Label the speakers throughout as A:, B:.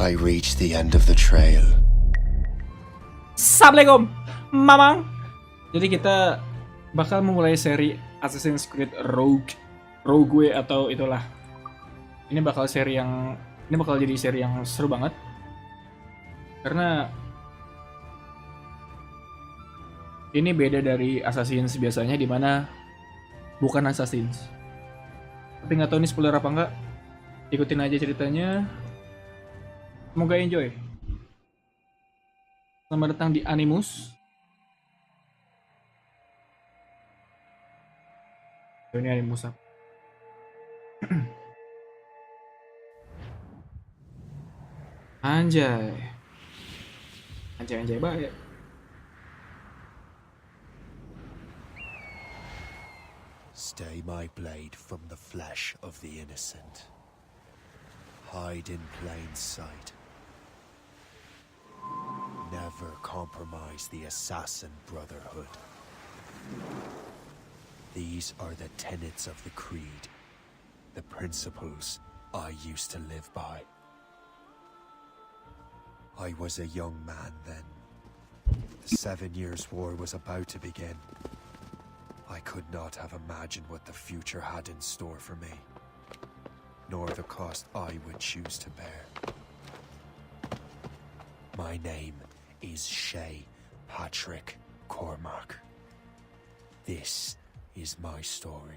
A: I reached the end of the trail.
B: Assalamualaikum, Mamang. Jadi kita bakal memulai seri Assassin's Creed Rogue atau itulah. Ini bakal jadi seri yang seru banget. Karena ini beda dari Assassin's biasanya, dimana bukan Assassin's. Tapi nggak tahu ini spoiler apa enggak. Ikutin aja ceritanya. Semoga enjoy. Selamat datang di Animus. Ini Animus apa? Anjay baik.
A: Stay my blade from the flesh of the innocent. Hide in plain sight. Never compromise the assassin brotherhood. These are the tenets of the creed, the principles I used to live by. I was a young man then. The 7 Years' War was about to begin. I could not have imagined what the future had in store for me, nor the cost I would choose to bear. My name is Shay Patrick Cormac. This is my story.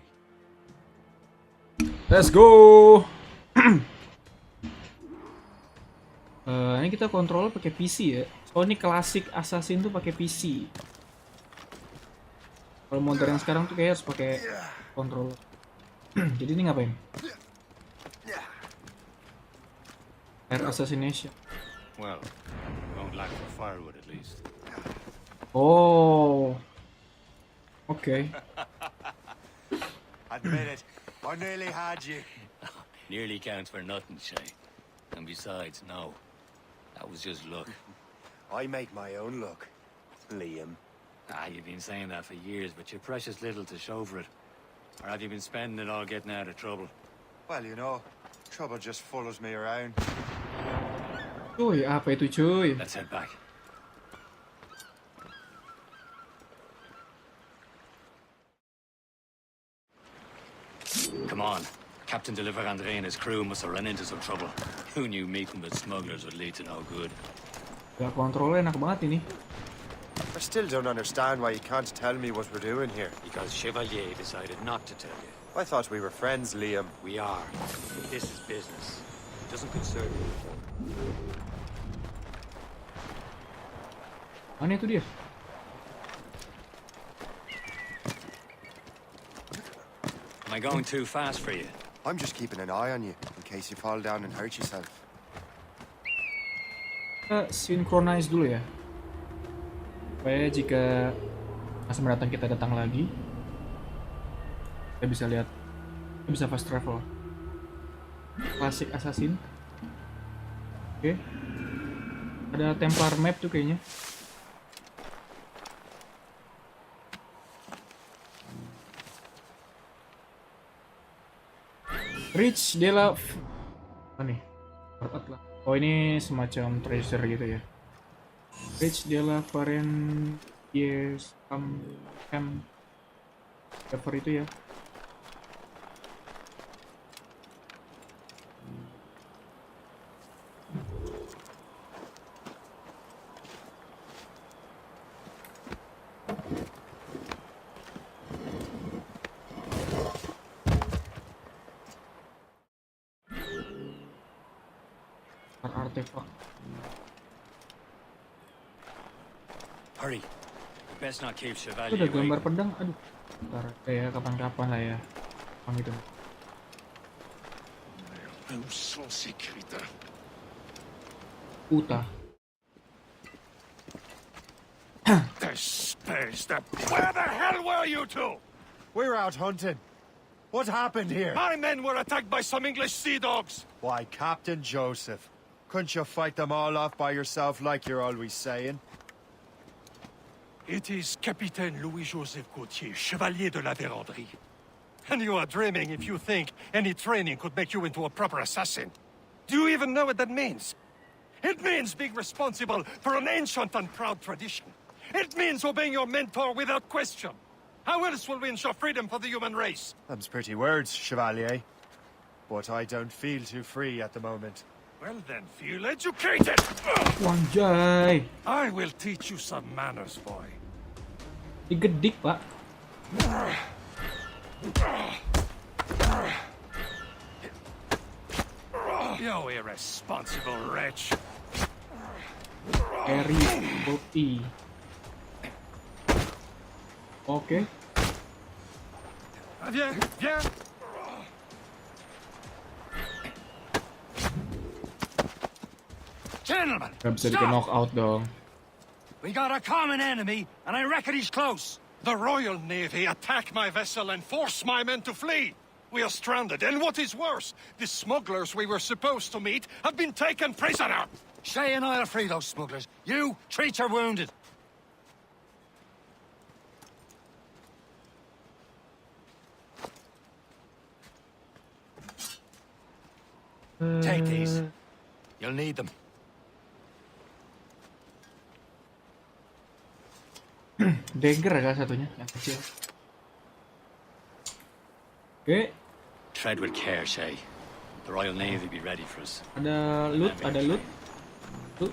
B: Let's go. Ini kita kontrol pakai PC ya. Oh, ini klasik Assassin tuh pakai PC. Kalau modern yang sekarang tuh kayak harus pakai controller. Jadi ini ngapain? Air assassination.
C: Well, won't lack for firewood at least.
B: Oh. Okay.
A: Admit it, I nearly had you.
C: Nearly counts for nothing, Shay. And besides, no. That was just luck.
A: I make my own luck, Liam.
C: You've been saying that for years, but you're precious little to show for it. Or have you been spending it all getting out of trouble?
A: Well, you know, trouble just follows me around.
B: Cuy, apa itu cuy?
C: Let's head back. Come on. Captain Deliver Andre and his crew must have run into some trouble. Who knew meeting with smugglers would lead to no good?
B: Ya, kontrolnya enak banget ini.
A: I still don't understand why you can't tell me what we're doing here.
C: Because Chevalier decided not to tell you.
A: I thought we were friends, Liam.
C: We are. This is business. It doesn't concern you.
B: Mana itu dia?
C: Am I going too fast for you?
A: I'm just keeping an eye on you, in case you fall down and hurt yourself.
B: Kita synchronize dulu ya. Supaya jika masa mendatang kita datang lagi, kita bisa lihat, kita bisa fast travel. Klasik Assassin. Oke. Ada Templar map tuh kayaknya. Rich de la... Apa nih? Oh, ini semacam treasure gitu ya. Rich de la Faren... Yes... Camp... Cover itu ya. Artefak.
C: Hurry. You best not keep
B: Itu
C: Chevalier
B: ada gambar
C: waiting.
B: pedang. Aduh. Ntar ya kapan-kapan lah ya. Bang itu.
D: Où sont ces crétins?
B: Uta.
D: Where the hell were you two?
A: We're out hunting. What happened here?
D: My men were attacked by some English sea dogs.
A: Why, Captain Joseph. Couldn't you fight them all off by yourself like you're always saying?
D: It is Capitaine Louis-Joseph Gauthier, Chevalier de la Vérendrye. And you are dreaming if you think any training could make you into a proper assassin. Do you even know what that means? It means being responsible for an ancient and proud tradition. It means obeying your mentor without question. How else will we ensure freedom for the human race?
A: Them's pretty words, Chevalier. But I don't feel too free at the moment.
D: Well then, feel educated!
B: Wanjay.
D: I will teach you some manners, boy.
B: Digedik, Pak.
D: You irresponsible wretch.
B: Harry Potter. Oke.
D: Viens, viens.
C: Gentlemen,
B: Gak bisa di knock out dong.
C: we got a common enemy, and I reckon he's close.
D: The Royal Navy attack my vessel and force my men to flee. We are stranded, and what is worse, the smugglers we were supposed to meet have been taken prisoner.
C: Shay and I'll free those smugglers. You treat your wounded. Take these. You'll need them.
B: Dagger kah satunya yang kecil. Oke,
C: Tread with care, Shay. The Royal Navy be ready for us.
B: ada loot, ada loot. Tuh.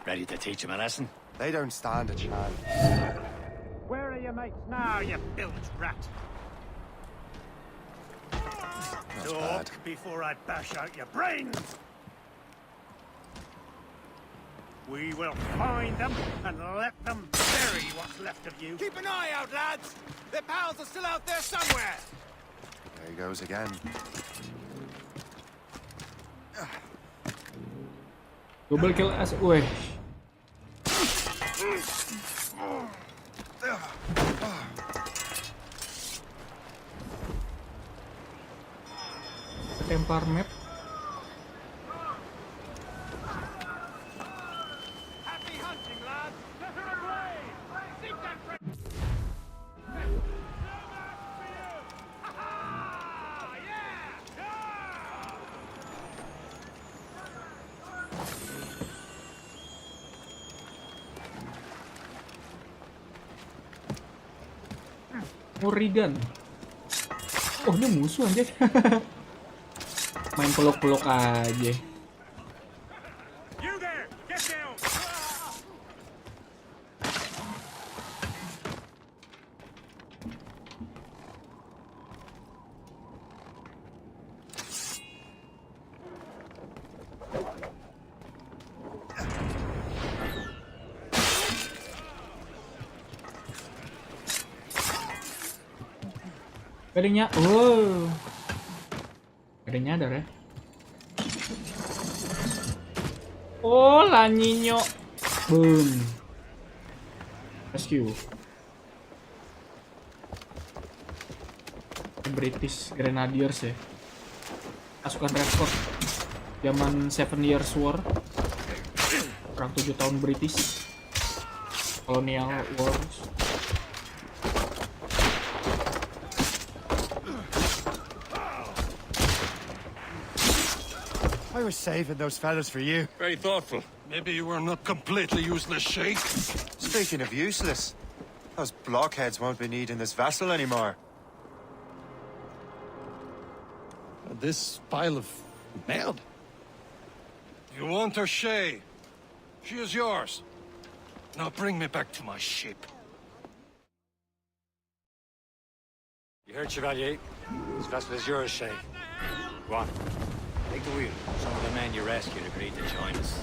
C: Ready to teach them a lesson?
A: They don't stand a chance.
D: Where are your mates now, you bilge rat?
A: Not bad.
D: Before I bash out your brains! We will find them and let them bury what's left of you.
E: Keep an eye out, lads! Their pals are still out there somewhere!
A: There he goes again.
B: Double kill as, weh. Tempar map.
D: Happy hunting, lads! Let her ablaze! Seek that friend!
B: Morrigan. Oh, ini musuh anjir. Main peluk-peluk aja.
D: You there! Get down!
B: Kadangnya, oh. Kadangnya nyadar ya. Oh, La Niño. Boom. Rescue. British Grenadiers ya. Pasukan Red Fort. Zaman 7 Years War. Perang 7 tahun British. Colonial Wars.
A: I was saving those fellas for you.
D: Very thoughtful. Maybe you were not completely useless, Shay.
A: Speaking of useless, those blockheads won't be needing this vessel anymore.
D: This pile of mud? You want her, Shay? She is yours. Now bring me back to my ship.
C: You heard, Chevalier? This vessel is yours, Shay. Go on. Take the wheel. Some of the men you rescued agreed to join us.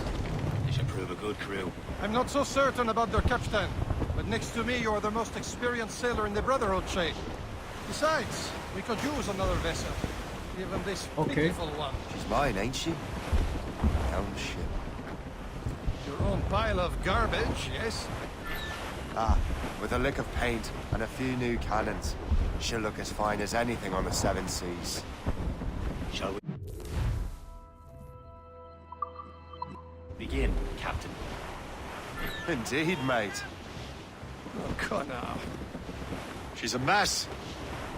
C: They should prove a good crew.
D: I'm not so certain about their captain, but next to me, you're the most experienced sailor in the Brotherhood, Shay. Besides, we could use another vessel. Even this
B: Okay.
D: pitiful one.
A: She's mine, ain't she? Helm ship.
D: Your own pile of garbage, yes?
A: Ah, with a lick of paint and a few new cannons, she'll look as fine as anything on the seven seas.
C: Shall we begin, Captain?
A: Indeed, mate.
D: Oh, God, now.
A: She's a mess,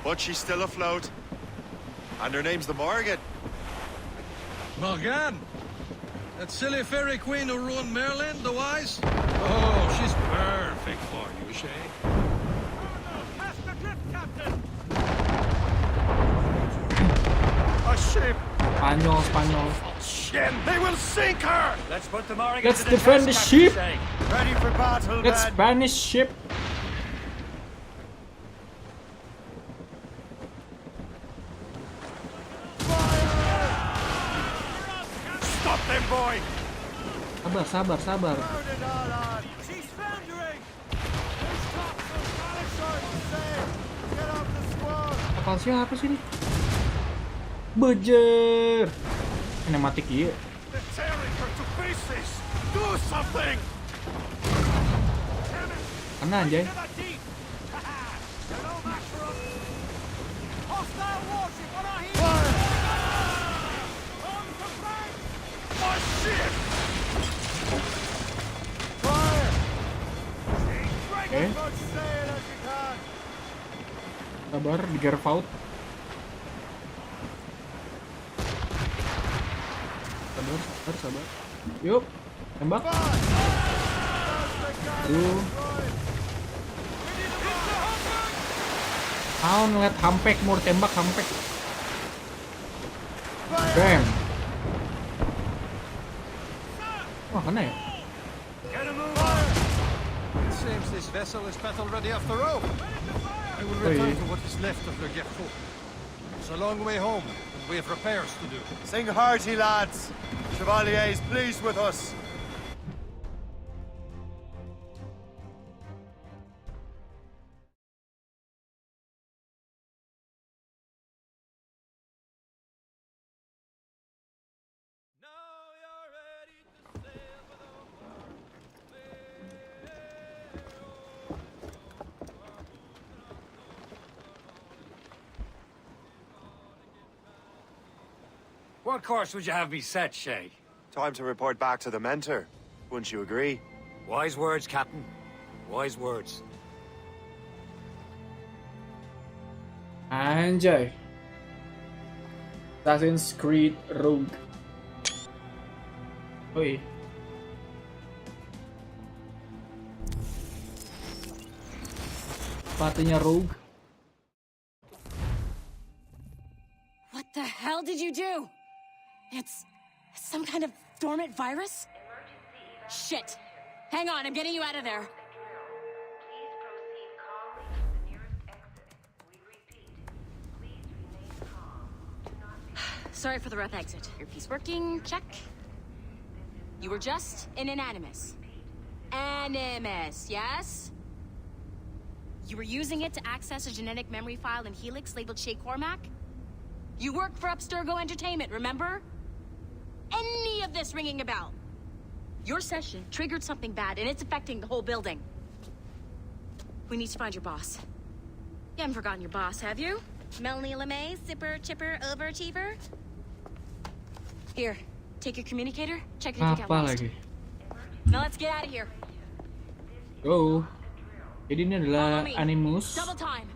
A: but she's still afloat. And her name's the Morgan.
D: Morgan? That silly fairy queen who ruined Merlin, the wise? Oh, she's perfect for you, Shay.
E: Cast adrift, Captain!
D: A ship!
B: Spanyol.
D: Shit! They will sink her!
C: Let's put the Morgan
B: Let's
C: to the
B: defend the
C: test,
B: ship.
C: Captain Shay.
A: Ready for battle,
B: Let's
A: men.
B: Spanish ship.
D: Stop them, boy!
B: Sabar.
E: She's foundering! Who's top so Spanish are to say? Get off the squad!
B: Kapal siapa sih ini? Bejer. Kinematik iya.
D: They're tearing her to pieces! Do something!
B: Mana anjay?
E: Never deep! Haha! They're no match for us! Hostile warship on our heels! On to flank!
D: Oh, shit!
E: Fire! Break
B: Okay.
E: as much sail as you can!
B: Sabar, di Gervaut. Sabar. Yuk, tembak. Tuh. Ngeliat hampek, mau tembak hampek. Bam. Wah, kena ya?
D: It seems this vessel is battle ready after all. I will
B: Hey.
D: return to what is left of the Gerfaut. It's a long way home, and we have repairs to do.
A: Sing hearty, lads. Chevalier is pleased with us.
E: Now you're ready to sail for the
C: What course would you have me set, Shay?
A: Time to report back to the mentor. Wouldn't you agree?
C: Wise words, Captain. Wise words.
B: Anjay. Assassin's Creed Rogue. Oi. Sepatunya Rogue.
F: What the hell did you do? It's some kind of dormant virus? Shit. Hang on, I'm getting you out of there.
G: Please proceed calmly to the nearest exit. We repeat, please remain calm. Do not be
F: Sorry for the rough exit. Earpiece working, check. You were just an animus. Animus, yes? You were using it to access a genetic memory file in Helix labeled Shay Cormac? You work for Abstergo Entertainment, remember? Any of this ringing a bell? Your session triggered something bad, and it's affecting the whole building. We need to find your boss. You haven't forgotten your boss, have you? Melanie LeMay, Zipper, Chipper, Overachiever? Here, take your communicator, check if you get
B: Apa
F: lost.
B: lagi?
F: Now let's get out of here.
B: Go. Jadi ini adalah
F: Follow me.
B: Animus.
F: Double time.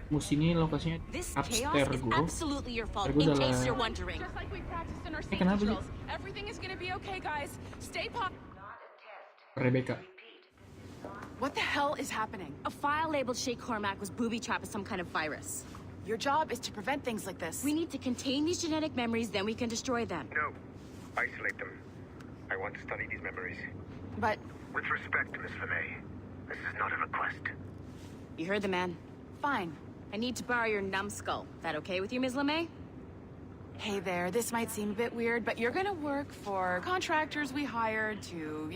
B: Mus ini lokasinya
F: This chaos is
B: Abstergo.
F: absolutely your fault,
B: Abstergo
F: in
B: adalah
F: case you're wondering.
H: Just like we practiced in our safety
B: kenapa sih?
H: drills. Everything is gonna be okay, guys. Stay pop.
B: Rebecca.
H: What the hell is happening?
F: A file labeled Shay Cormac was booby-trapped with some kind of virus.
H: Your job is to prevent things like this.
F: We need to contain these genetic memories, then we can destroy them.
I: No. Isolate them. I want to study these memories.
H: But
I: With respect, Miss LeMay, this is not a request.
F: You heard the man.
H: fine.
F: I need to borrow your numbskull. That okay with you, Ms. LeMay?
H: Hey there, this might seem a bit weird, but you're gonna work for contractors we hired to,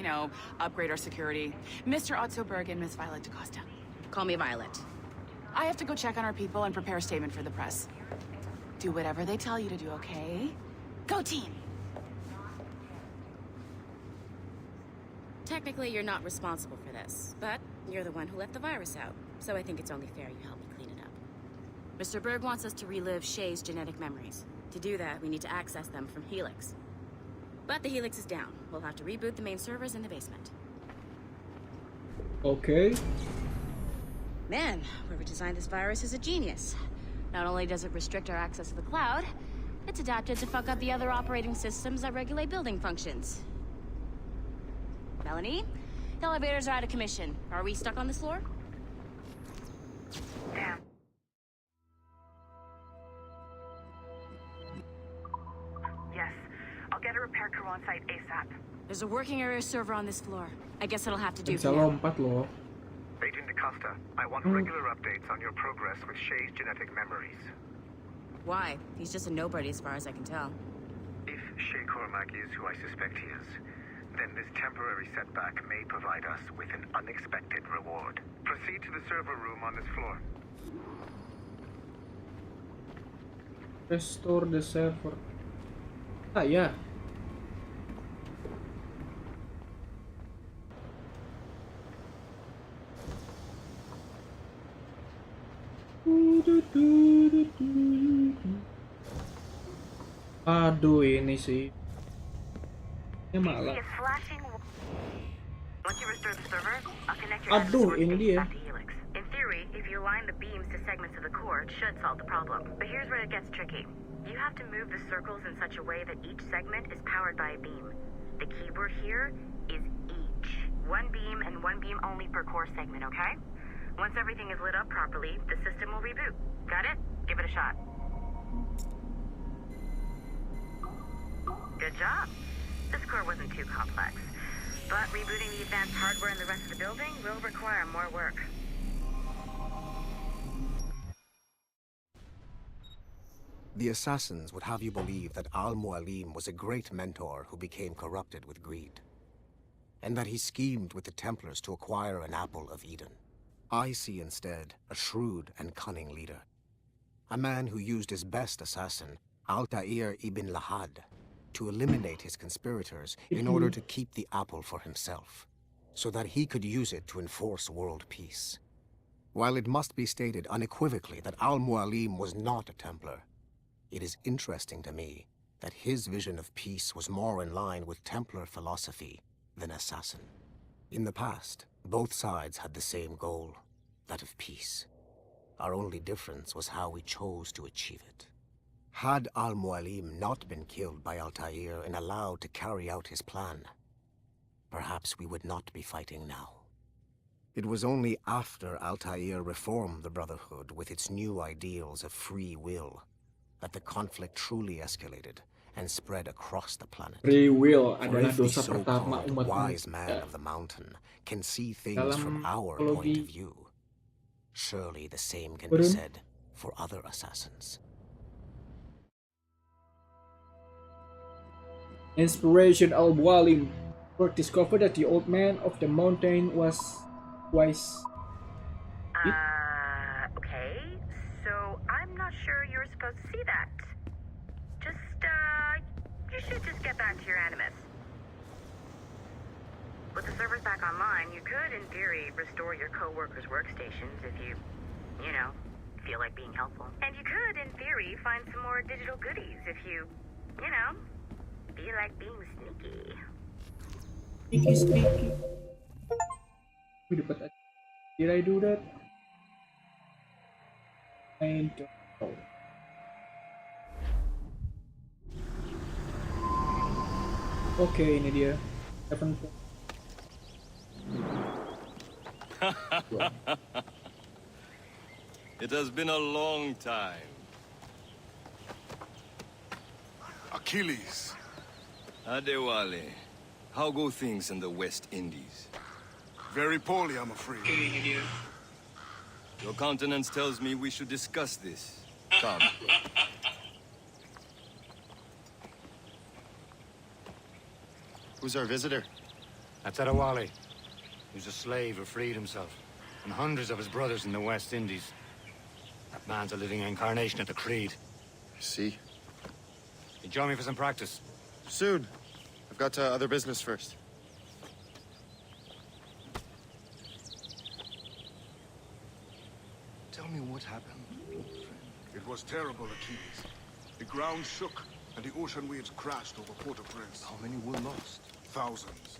H: upgrade our security. Mr. Otto Berg and Miss Violet DaCosta.
F: Call me Violet.
H: I have to go check on our people and prepare a statement for the press. Do whatever they tell you to do, okay? Go team!
F: Technically, you're not responsible for this, but you're the one who let the virus out, so I think it's only fair you help me clean it up. Mr. Berg wants us to relive Shay's genetic memories. To do that, we need to access them from Helix. But the Helix is down. We'll have to reboot the main servers in the basement.
B: Oke.
F: Man, whoever designed this virus is a genius. Not only does it restrict our access to the cloud, it's adapted to fuck up the other operating systems that regulate building functions. Melanie, the elevators are out of commission. Are we stuck on this floor?
G: Damn. Yes. I'll get a repair crew on site ASAP.
F: There's a working area server on this floor. I guess it'll have to do
B: Bisa
F: for now.
B: lompat loh.
I: Agent DaCosta, I want regular updates on your progress with Shay's genetic memories.
F: Why? He's just a nobody as far as I can tell.
I: If Shay Cormac is who I suspect he is, then this temporary setback may provide us with an unexpected reward. Proceed to the server room on this floor.
B: Restore the server. Ah ya. Aduh ini sih. Ini malah.
G: It's flashing. Once you restore the server, I'll connect your
B: Aduh,
G: source
B: ini
G: station
B: dia.
G: back to Helix. In theory, if you align the beams to segments of the core, it should solve the problem. But here's where it gets tricky. You have to move the circles in such a way that each segment is powered by a beam. The keyword here is each. One beam and one beam only per core segment, okay? Once everything is lit up properly, the system will reboot. Got it? Give it a shot. Good job. This core wasn't too complex. But rebooting the advanced hardware in the rest of the building will require more work.
J: The assassins would have you believe that Al-Mualim was a great mentor who became corrupted with greed, and that he schemed with the Templars to acquire an apple of Eden. I see instead a shrewd and cunning leader, a man who used his best assassin, Altair ibn Lahad, to eliminate his conspirators in order to keep the apple for himself, so that he could use it to enforce world peace. While it must be stated unequivocally that Al-Mualim was not a Templar, it is interesting to me that his vision of peace was more in line with Templar philosophy than assassin. In the past, both sides had the same goal, that of peace. Our only difference was how we chose to achieve it. Had Al-Mualim not been killed by Altair and allowed to carry out his plan, perhaps we would not be fighting now. It was only after Altair reformed the Brotherhood with its new ideals of free will that the conflict truly escalated and spread across the planet.
B: Free will
J: For
B: adalah
J: if the
B: dosa pertama
J: so-called
B: umat
J: wise man
B: manusia.
J: of the mountain can see things from
B: Dalam
J: our point
B: psikologi
J: of view, surely the same can be
B: Burun.
J: said for other assassins.
B: Inspiration Al-Mualim. Work discovered that the old man of the mountain was wise.
G: Okay. So I'm not sure you were supposed to see that. You should just get back to your animus. With the servers back online, you could, in theory, restore your co-workers' workstations if you feel like being helpful. And you could, in theory, find some more digital goodies if you feel like being sneaky.
B: Sneaky. Wih, dapat aja. Did I do that? I don't know. Oke, ini dia. 7.
K: It has been a long time.
D: Achilles.
K: Adewale, how go things in the West Indies?
D: Very poorly, I'm afraid.
K: Your countenance tells me we should discuss this. Come.
L: Who's our visitor?
C: That's Adewale. He's a slave who freed himself, and hundreds of his brothers in the West Indies. That man's a living incarnation of the Creed.
L: I see.
C: You join me for some practice?
L: Soon. I've got other business first.
K: Tell me what happened, old friend.
M: It was terrible, Achilles. The ground shook, and the ocean waves crashed over Port-au-Prince.
K: How many were lost?
M: Thousands.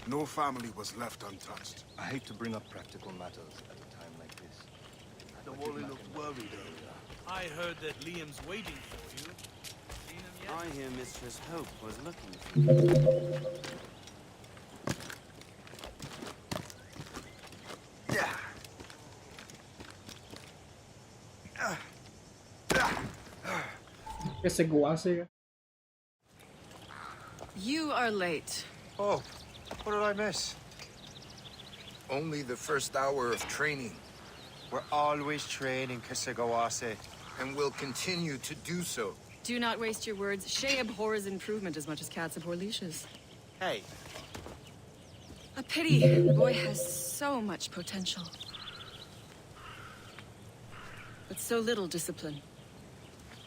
M: No family was left untouched.
K: I hate to bring up practical matters at a time like this.
M: Wally looked worried earlier.
E: I heard that Liam's waiting for you. Seen him yet?
N: I hear Mistress Hope was looking for you.
B: Ese guase.
H: You are late.
A: Oh, what did I miss?
K: Only the first hour of training,
A: We're always training, Kisagawase.
K: and will continue to do so.
O: Do not waste your words. Shay abhors improvement as much as cats abhor leashes.
A: Hey,
O: A pity. The boy has so much potential. But so little discipline.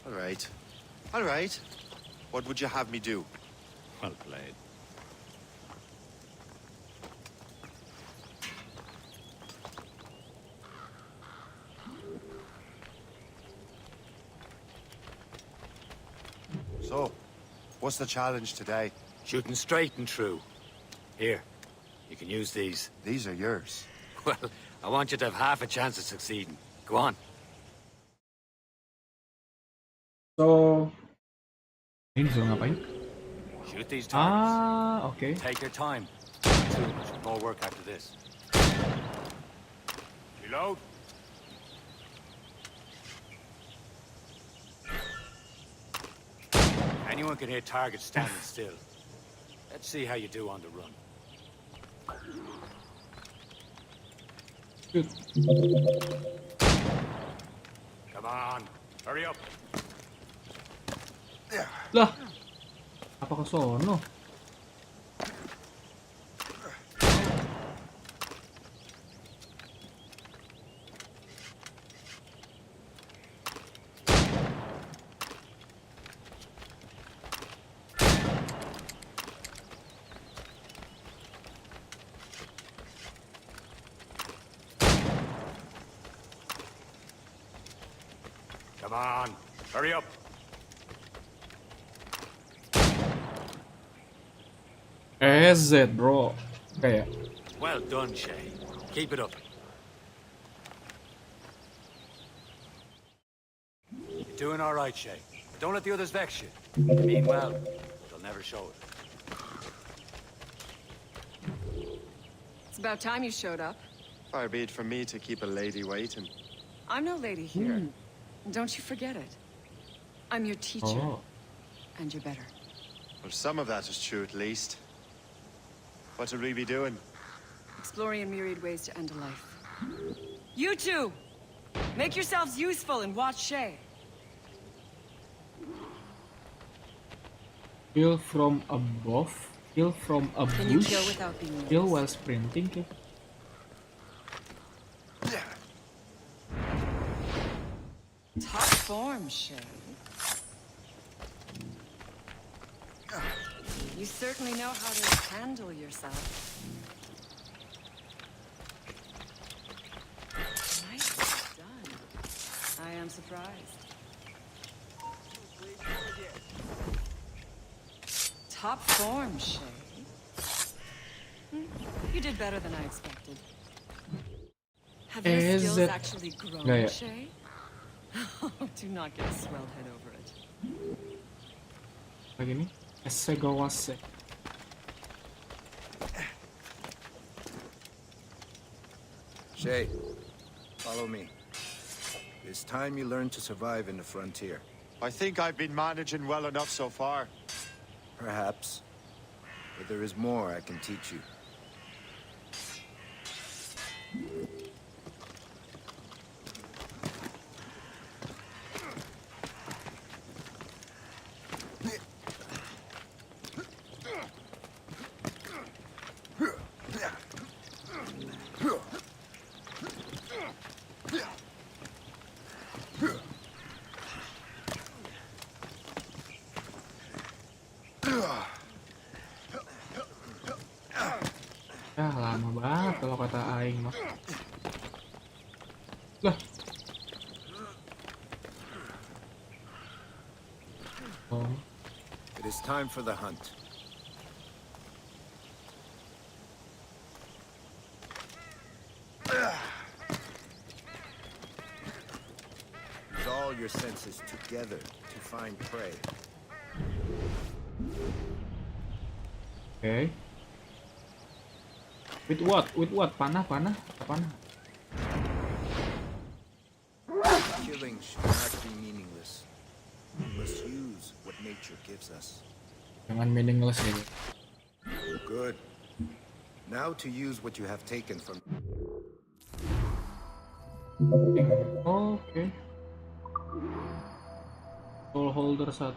A: all right. All right. What would you have me do?
C: Well played.
A: So, what's the challenge today?
C: Shooting straight and true. Here, you can use these.
A: These are yours.
C: Well, I want you to have half a chance of succeeding. Go on.
B: So, ini disuruh ngapain?
C: Shoot these targets.
B: Ah, oke.
C: Take your time. Too much more work after this. Reload. Anyone can hit targets standing still. Let's see how you do on the run.
B: Shoot.
C: Come on, hurry up.
B: Lah, apa ke sono?
C: Come on, hurry up.
B: EZ, bro. Kayak.
C: Well done, Shay. Keep it up. You're doing all right, Shay. But don't let the others vex you. You mean well, but they'll never show it.
O: It's about time you showed up.
L: Far be it from me to keep a lady waiting.
O: I'm no lady here. Don't you forget it. I'm your teacher.
B: Oh.
O: And you're better.
L: Well, some of that is true at least. What will we be doing?
O: Exploring a myriad ways to end a life. You two! Make yourselves useful and watch Shay.
B: Kill from above. Kill from a
O: Can you
B: bush.
O: kill without being noticed?
B: Kill while sprinting. Kayak.
O: Top form, Shay. You certainly know how to handle yourself. Nicely done. I am surprised. Top form, Shay. You did better than I expected. Have your
B: Is
O: skills
B: it-
O: actually grown,
B: Yeah, yeah.
O: Shay? Do not get a swelled head over it.
B: Lagi nih. Esegawase.
K: Shay, follow me. It's time you learn to survive in the frontier.
A: I think I've been managing well enough so far.
K: Perhaps. But there is more I can teach you.
B: Ya lama banget kalau kata Aing mah. Lah. Oh.
K: It is time for the hunt. your senses together to find prey.
B: Okay. With what? With what? Panah? Panah? Panah?
K: Killing should not be meaningless. We must use what nature gives us.
B: Jangan meaningless ya.
K: Good. Now to use what you have taken from...
B: Oke. Soul holder 1.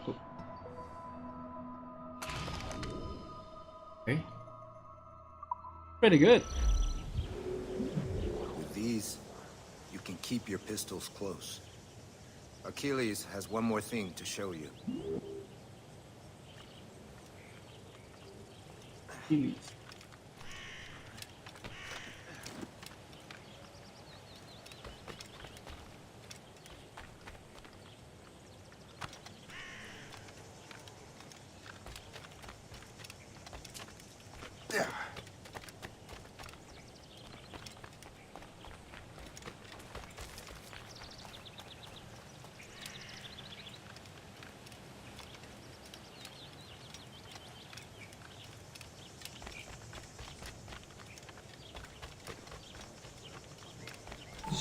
B: Okay. Pretty good.
K: With these, you can keep your pistols close. Achilles has one more thing to show you.
B: Achilles.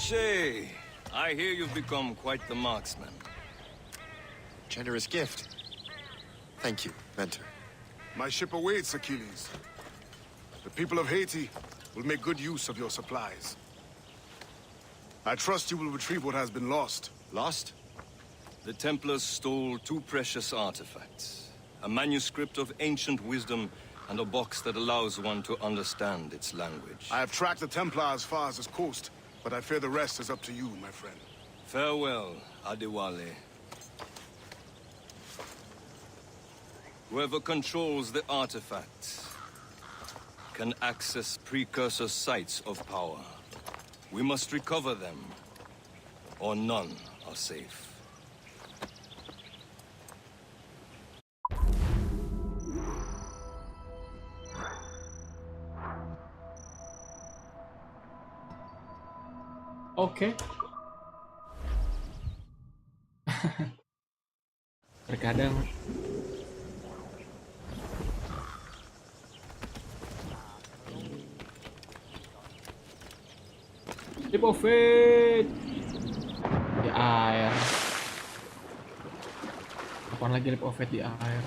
D: Shay, I hear you've become quite the marksman.
L: Generous gift. Thank you, Mentor.
M: My ship awaits, Achilles. The people of Haiti will make good use of your supplies. I trust you will retrieve what has been lost.
L: Lost?
D: The Templars stole 2 precious artifacts. A manuscript of ancient wisdom and a box that allows one to understand its language.
M: I have tracked the Templar as far as this coast, but I fear the rest is up to you, my friend.
D: Farewell, Adewale. Whoever controls the artifacts can access precursor sites of power. We must recover them, or none are safe.
B: Oke. Terkadang Leap of Faith di air. Kapan lagi Leap of Faith di air?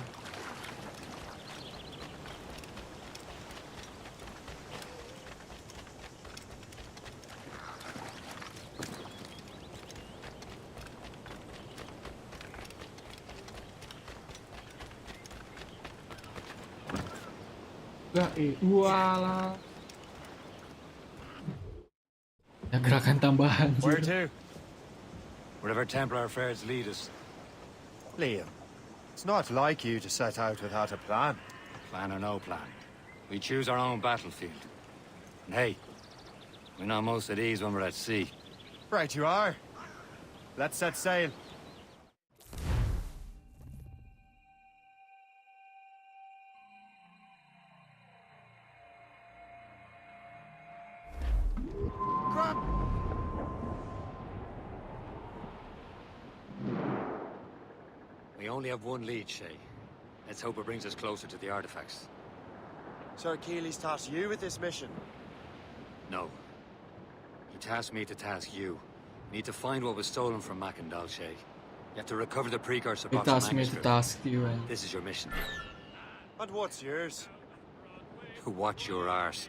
B: Walah. Ya gerakan tambahan.
C: Where to? Wherever Templar affairs lead us.
L: Liam, it's not like you to set out without a plan.
C: Plan or no plan. We choose our own battlefield. And hey, we know most of these when we're at sea.
L: Right you are. Let's set sail.
C: We only have one lead, Shay. Let's hope it brings us closer to the artifacts.
L: Sir Achilles tasked you with this mission.
C: No. He tasked me to task you. We need to find what was stolen from Mackandal, Shay. You have to recover the precursor
B: He
C: box of
B: tasked me to
C: manuscript.
B: task you and
C: This is your mission.
L: And what's yours?
C: To watch your arse.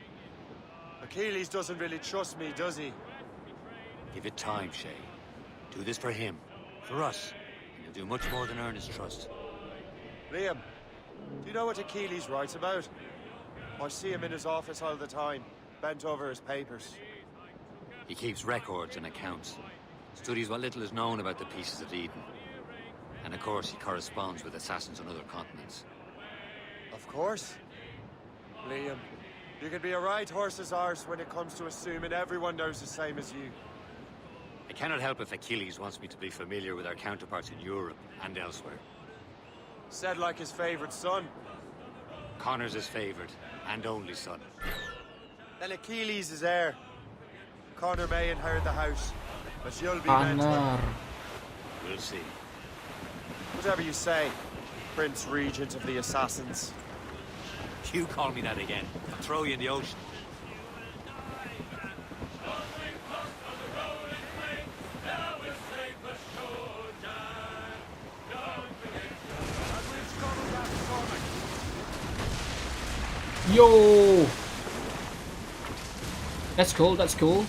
L: Achilles doesn't really trust me, does he?
C: Give it time, Shay. Do this for him. For us. And you'll do much more than earn his trust.
L: Liam, do you know what Achilles writes about? I see him in his office all the time, bent over his papers.
C: He keeps records and accounts. Studies what little is known about the pieces of Eden. And of course, he corresponds with assassins on other continents.
L: Of course. Liam, you can be a right horse's arse when it comes to assuming everyone knows the same as you.
C: I cannot help if Achilles wants me to be familiar with our counterparts in Europe and elsewhere.
L: Said like his favorite son.
C: Connor's his favorite and only son.
L: Then Achilles is heir. Connor may inherit the house, but you'll be
B: Connor.
L: mentor.
C: We'll see.
L: Whatever you say, Prince Regent of the Assassins.
C: You call me that again, I'll throw you in the ocean.
B: Yo! That's cool, that's cool.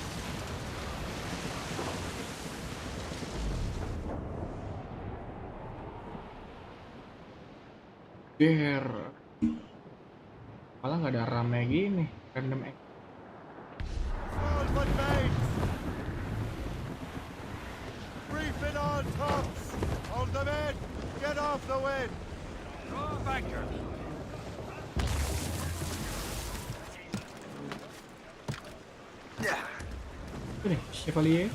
B: Biar malah nggak ada rame gini, random act.
E: Reef it on, tops! Hold them in! Get off the wind! Draw banker!
B: Ini Chevalier.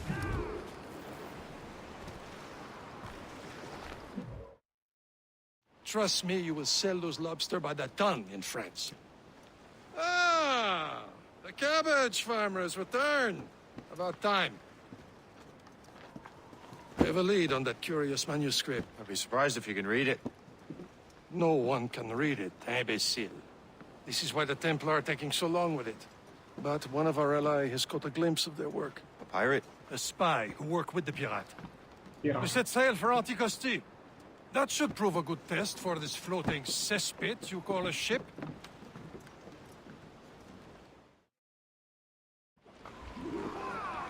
P: Trust me, you will sell those lobster by the ton in France. Ah, the cabbage farmers return. About time. I have a lead on that curious manuscript.
L: I'd be surprised if you can read it.
P: No one can read it, imbecile. This is why the Templar are taking so long with it. But one of our allies has caught a glimpse of their work.
L: A pirate?
P: A spy who worked with the pirate.
B: Yeah.
P: We set sail for Anticosti. That should prove a good test for this floating cesspit you call a ship.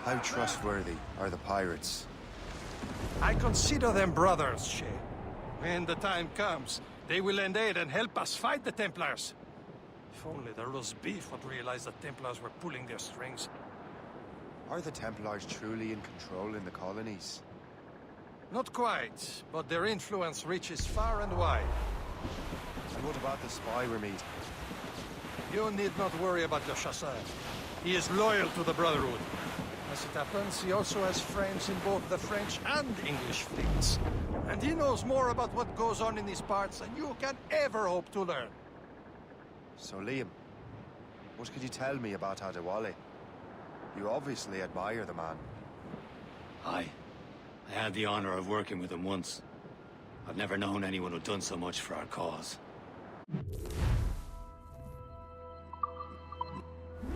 A: How trustworthy are the pirates?
P: I consider them brothers, Shay. When the time comes, they will lend aid and help us fight the Templars. If only the roast beef would realize the Templars were pulling their strings.
A: Are the Templars truly in control in the colonies?
P: Not quite, but their influence reaches far and wide.
A: And what about the spy we're meeting?
P: You need not worry about the chasseur. He is loyal to the Brotherhood. As it happens, he also has friends in both the French and English fleets. And he knows more about what goes on in these parts than you can ever hope to learn.
A: So, Liam, what could you tell me about Adewale? You obviously admire the man.
C: I had the honor of working with him once. I've never known anyone who'd done so much for our cause.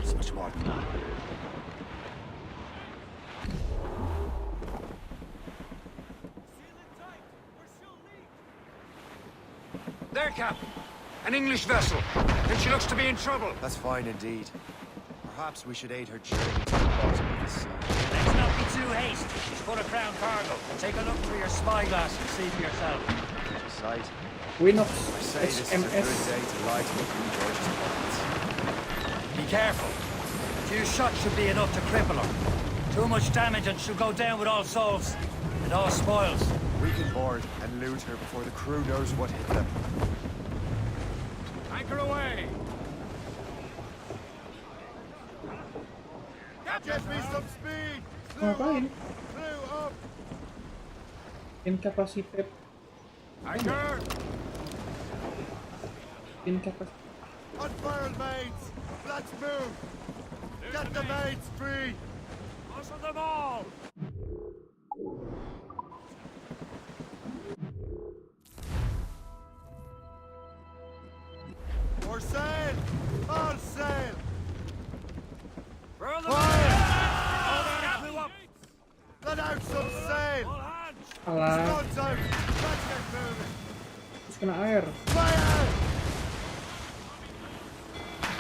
C: So much more than that.
E: There, Captain! An English vessel, and she looks to be in trouble.
A: That's fine indeed. Perhaps we should aid her journey to the bottom of the sea.
C: Let's not be too hasty. She's full of crown cargo. Take a look through your spyglass and see for yourself.
A: Sight.
B: Winox
A: I say this is a good day to light up King George's pockets.
C: Be careful. A few shots should be enough to cripple her. Too much damage and she'll go down with all souls. And all spoils.
A: We can board and loot her before the crew knows what hit them.
E: Anchor away! Get me some speed!
B: Ngapain?
E: Crew up!
B: Incapacitated.
E: Anchor!
B: Incapacitated.
E: Unfurl mates! Let's move! Get the mates free! Muscle them all! For sail! All sail! Furl the Let out some sail!
B: Alah,
E: Guns out! Let's get moving!
B: terus kena air.
E: Fire!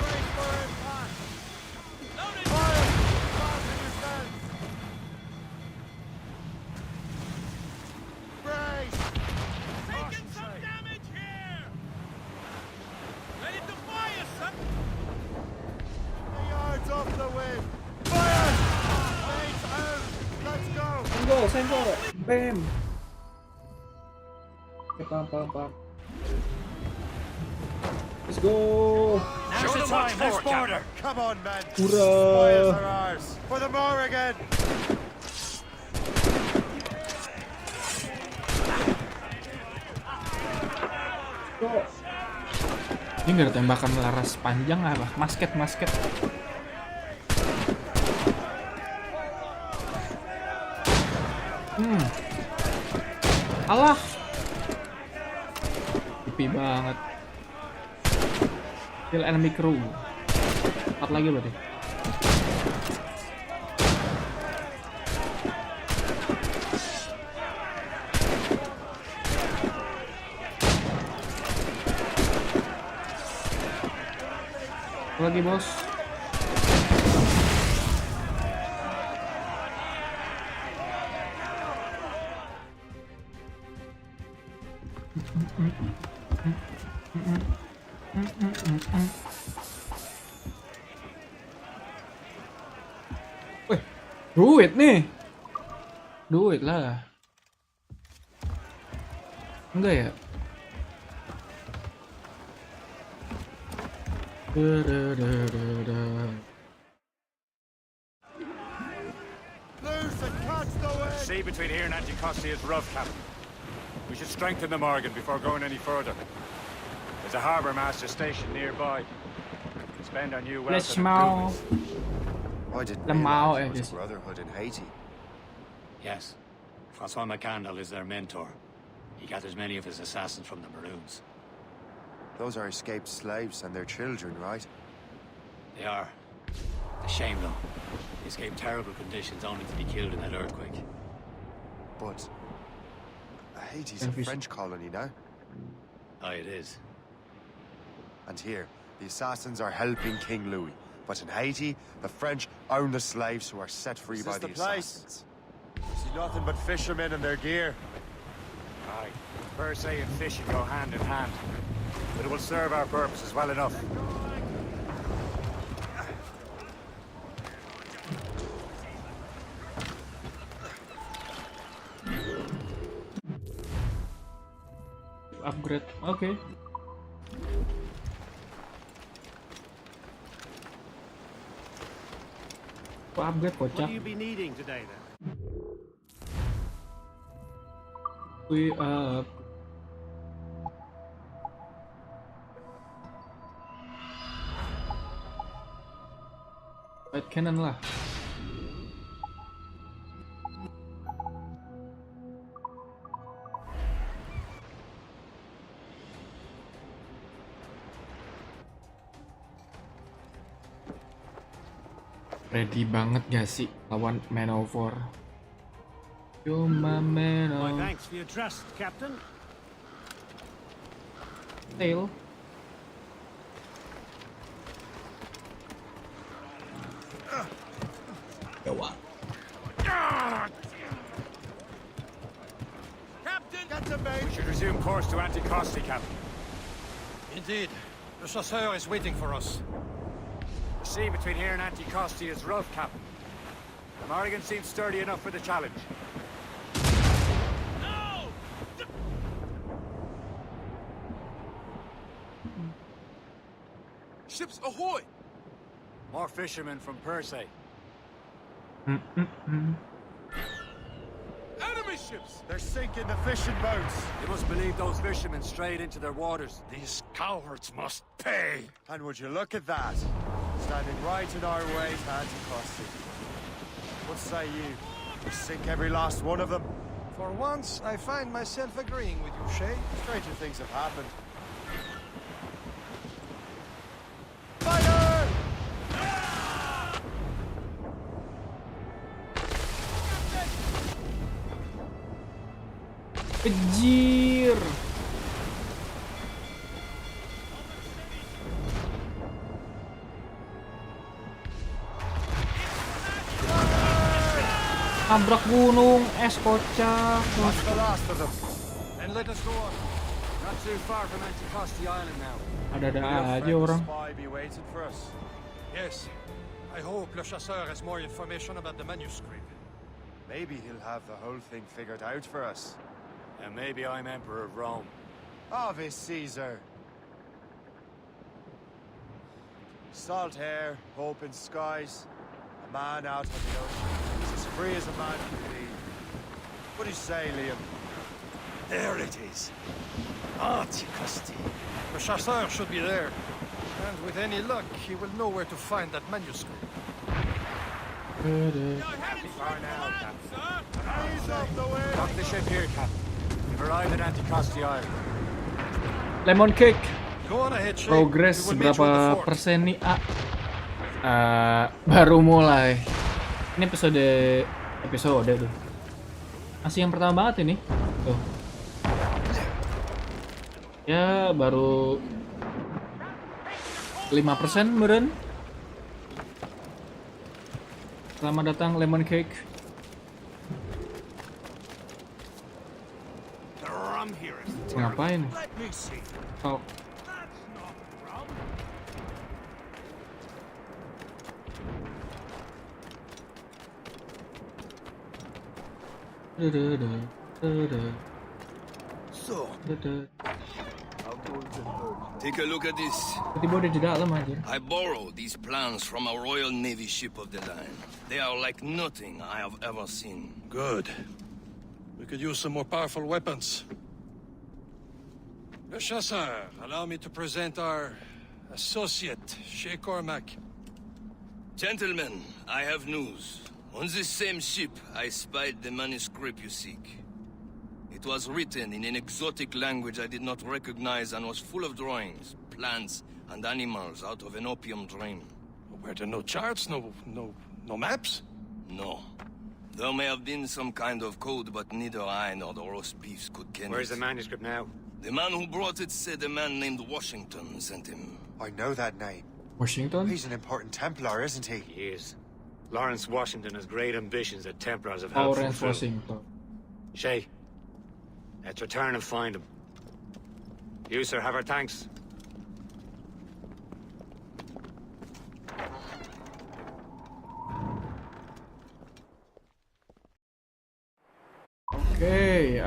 E: Brace for impact! Fire! Fasten yourselves! Brace! Taking some damage here! Ready to fire, son! The yards off the wind! Fire! Mates out! Let's go!
B: Senggol. Bam. Oke, paham. Let's go.
C: Now's the time. Let's board her.
E: Come on, man!
B: Hurrah!
E: Spoils are ours! For the Morrigan!
B: Ini nggak ada tembakan laras panjang apa? Masket. Alah. Tipi banget. Kill enemy crew. 4 lagi berarti. Lagi bos. Wih, duit nih. Duit lah. Enggak ya?
C: Sea between here and Anticosti is rough, Captain. We should strengthen the Morgan before going any further. There's a harbour master stationed nearby. Spend our new wealth on improvements.
A: I didn't
B: Lemao,
A: realize there was
B: yes.
A: a brotherhood in Haiti.
C: Yes. Francois McCandle is their mentor. He gathers many of his assassins from the Maroons.
A: Those are escaped slaves and their children, right?
C: They are. A shame, though. They escaped terrible conditions only to be killed in that earthquake.
A: But Haiti's a French colony now.
C: Aye, it is.
A: And here, the assassins are helping King Louis. But in Haiti, the French own the slaves who are set free by the assassins.
L: See nothing but fishermen and their gear.
C: Aye. Per se and fishing go hand in hand. But it will serve our purposes well enough.
B: Upgrade, oke. Kok upgrade
N: What
B: kocak?
N: will you be needing today, then?
B: We up. Light cannon lah. Ready banget gak sih lawan maneuver? Cuma
N: My
B: maneuver.
N: thanks for your trust, Captain.
B: Tail. Yawa.
L: Captain! Get the mate!
C: We should resume course to Anticosti, Captain.
P: Indeed. The chasseur is waiting for us.
C: The sea between here and Anticosti is rough, Captain. The Morrigan seems sturdy enough for the challenge.
L: Ships ahoy!
C: More fishermen from Per se.
L: Enemy ships! They're sinking the fishing boats!
C: You must believe those fishermen strayed into their waters.
P: These cowards must pay!
L: And would you look at that? Standing right in our way to Anticosti. What say you? We sink every last one of them?
P: For once, I find myself agreeing with you, Shay.
L: Stranger things have happened. Fire!
B: Kejir. Tabrak gunung, es kocak.
L: That's the last of them.
P: And let us go on.
C: Not too far from Anticosti Island now.
B: Ada-ada
L: Will your
B: aja
L: friend the
B: orang.
L: spy be waiting for us?
P: Yes. I hope Le Chasseur has more information about the manuscript.
A: Maybe he'll have the whole thing figured out for us.
C: And maybe I'm Emperor of Rome.
L: Ave Caesar. Salt air, open skies. A man out on the ocean. He's as free as a man can be. What do you say, Liam?
P: There it is. Anticosti. The Chasseur should be there. And with any luck, he will know where to find that manuscript.
C: Far now, Captain.
L: Ease off the way!
C: Dock the ship here, Captain. arrived at Anticosti Island.
B: Lemon cake.
P: Go on ahead, Shay.
B: Progress
P: We will meet you at the
B: berapa
P: fort.
B: persen nih? Baru mulai. Ini episode tuh. Masih yang pertama banget ini. Tuh. Ya baru 5% meren. Selamat datang Lemon Cake. Ngapain? Oh.
D: So, take a look at this. I borrowed these plans from a Royal Navy ship of the line. They are like nothing I have ever seen.
P: Good. We could use some more powerful weapons. Le Chasseur, allow me to present our associate, Shay Cormac.
D: Gentlemen, I have news. On this same ship, I spied the manuscript you seek. It was written in an exotic language I did not recognize and was full of drawings, plants, and animals out of an opium drain.
P: Were there no charts, no maps?
D: No. There may have been some kind of code, but neither I nor the roast beefs could ken
C: Where's
D: it.
C: the manuscript now?
D: The man who brought it said a man named Washington sent him.
A: I know that name.
B: Washington?
A: He's an important Templar, isn't he?
C: He is. Lawrence Washington has great ambitions that Templars have helped
B: Lawrence
C: fulfill.
B: Washington.
C: Shay, let's return and find him. You, sir, have our thanks.
B: Oke,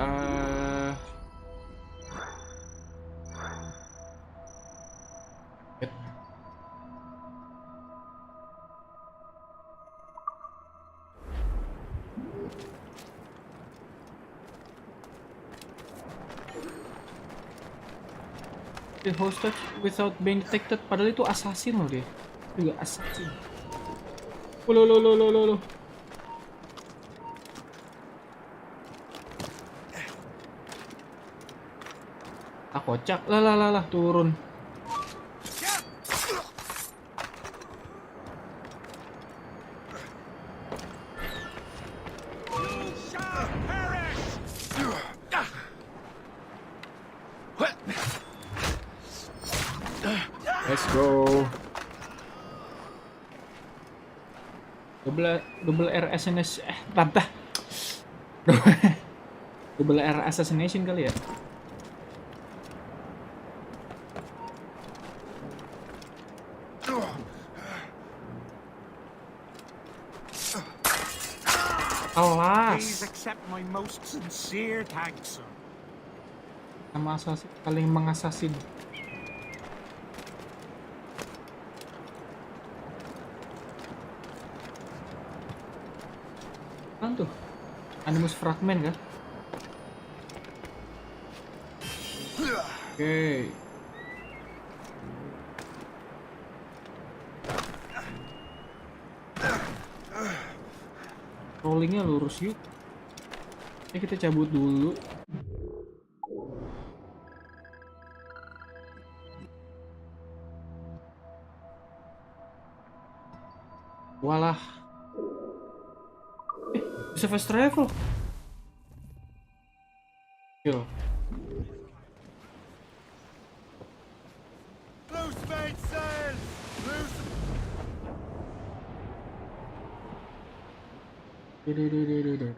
B: the hostage without being detected. Padahal itu assassin loh dia. Juga assassin. Lo. Kocak. Lah, turun. Let's go. Double R assassination. Double R assassination kali ya. Alas.
N: Please accept my most sincere thanks, sir.
B: Sama assassin, paling mengasasin. Apaan tuh? Animus fragment kah? Oke. Rollingnya lurus yuk. Kita cabut dulu. Walah. Bisa fast travel. Yo.
L: Loose mainsail! Loose!
B: Duh.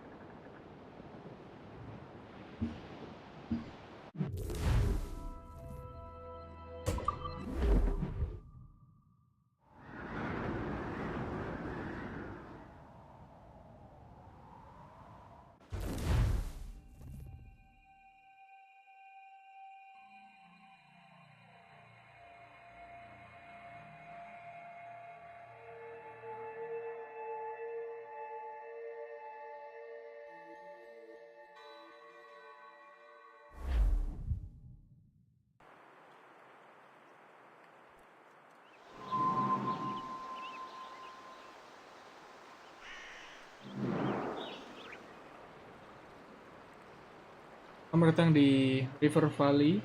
B: Selamat datang di River Valley,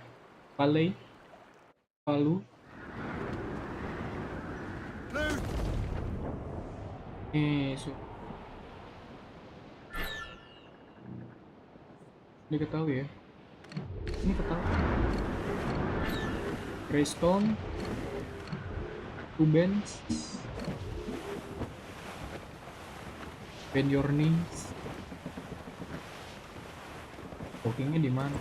B: Palu. Ini ini ketahui ya. Ini ketahui. Greystone, Tubens, Bend Your Knees. Bookingnya di mana?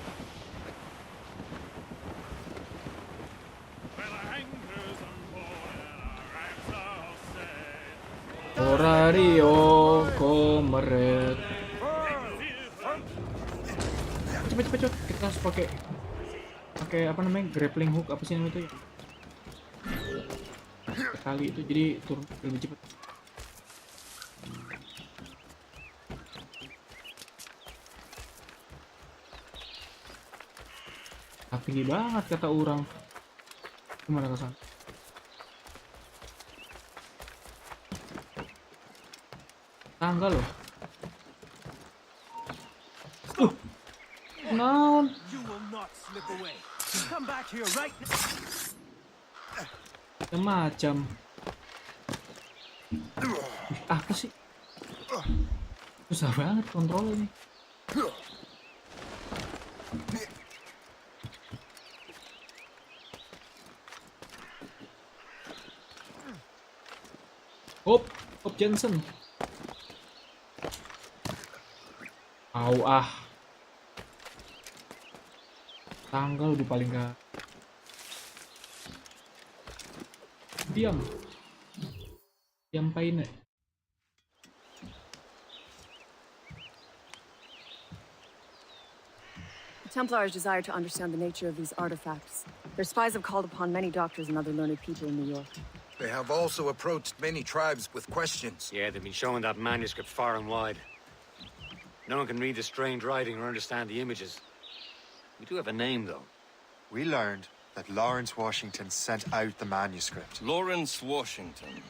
B: Horario Comrade. Cepet. Kita harus pakai apa namanya, grappling hook, apa sih namanya itu ya? Kali itu jadi turun lebih cepat. Tinggi banget kata orang. Gimana kesan? Tangga loh. No. Macam. Apa sih? Susah banget kontrolnya nih. Hop Jensen. Tanggal di paling gak. Diam paine.
O: The Templars desire to understand the nature of these artifacts. Their spies have called upon many doctors and other learned people in New York.
K: They have also approached many tribes with questions.
C: Yeah, they've been showing that manuscript far and wide. No one can read the strange writing or understand the images. We do have a name, though.
L: We learned that Lawrence Washington sent out the manuscript.
D: Lawrence Washington.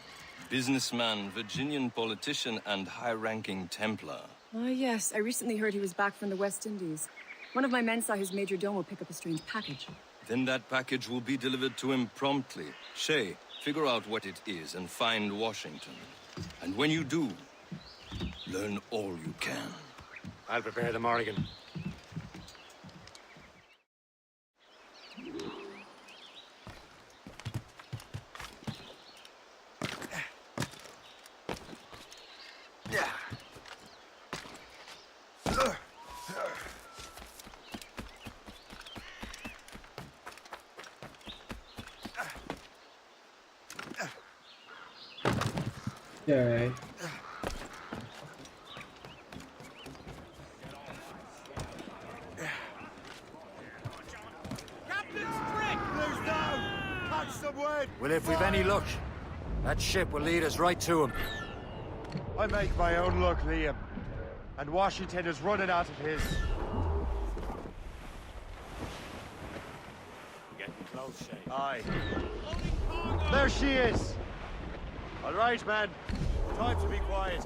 D: Businessman, Virginian politician, and high-ranking Templar.
O: Ah, yes. I recently heard he was back from the West Indies. One of my men saw his major domo pick up a strange package.
D: Then that package will be delivered to him promptly. Shay, figure out what it is and find Washington. And when you do, learn all you can.
C: I'll prepare the Morrigan.
B: Okay.
L: Well, if we've any luck, that ship will lead us right to him. I make my own luck, Liam. And Washington is running out of his.
C: Getting close, Shay.
L: Aye. There she is. All right, man. Time to be quiet.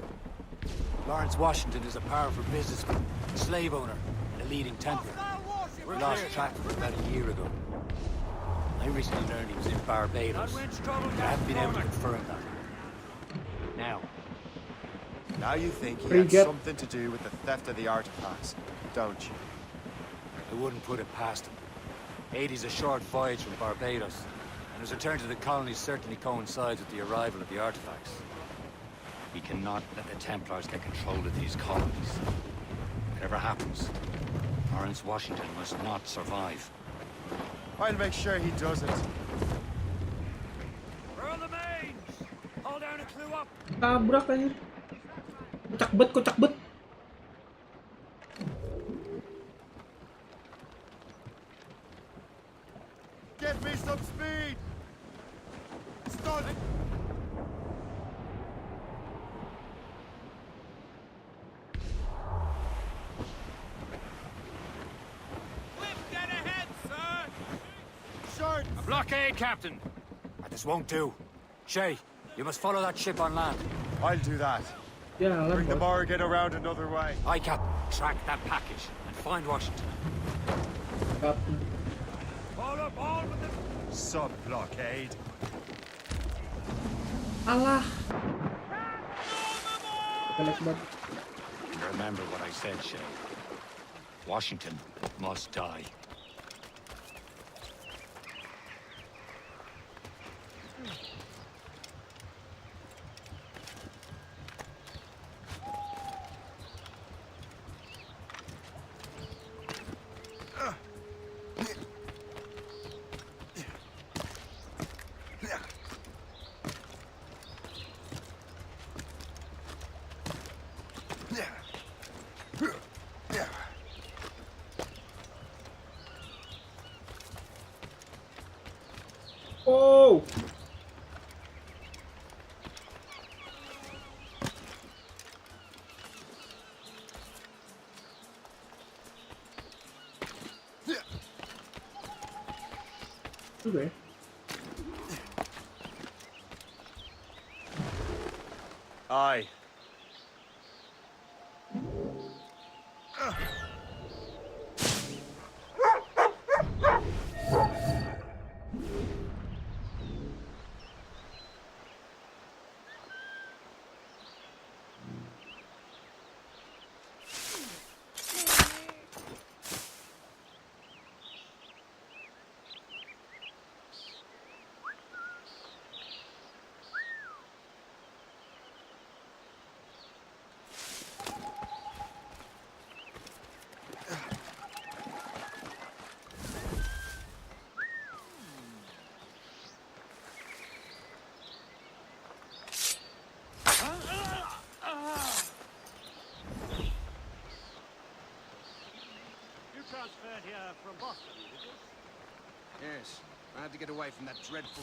Q: Lawrence Washington is a powerful businessman, a slave owner, and a leading Templar. We lost track of him about a year ago. I recently learned he was in Barbados, but I haven't been able to confirm that.
L: Now you think he had something to do with the theft of the artifacts, don't you?
Q: I wouldn't put it past him. Haiti's a short voyage from Barbados, and his return to the colonies certainly coincides with the arrival of the artifacts. We cannot let the Templars get control of these colonies. Whatever happens, Lawrence Washington must not survive.
L: I'll make sure he doesn't.
C: Furl the mains! Hold down and clue up!
B: Tabrak anjir. Kocak bet.
L: Give me some speed! Stun!
E: Get ahead, sir!
L: Short!
C: A blockade, Captain!
Q: This won't do. Shay, you must follow that ship on land.
L: I'll do that.
B: Yeah,
L: Bring the Morrigan around another way.
Q: Aye, Captain. Track that package and find Washington.
L: All up, all with the sub-blockade.
B: Alah. Jelek banget.
Q: Remember what I said, Shay. Washington must die.
B: Oh. Okay.
L: Aye.
E: Transferred here from Boston, did you?
R: Yes. I had to get away from that dreadful...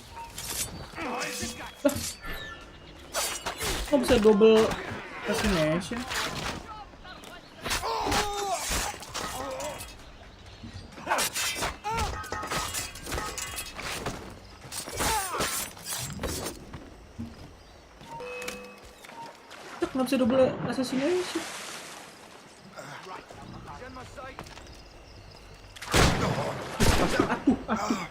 B: Kok bisa double assassination? Kenapa bisa double assassination? Aduh.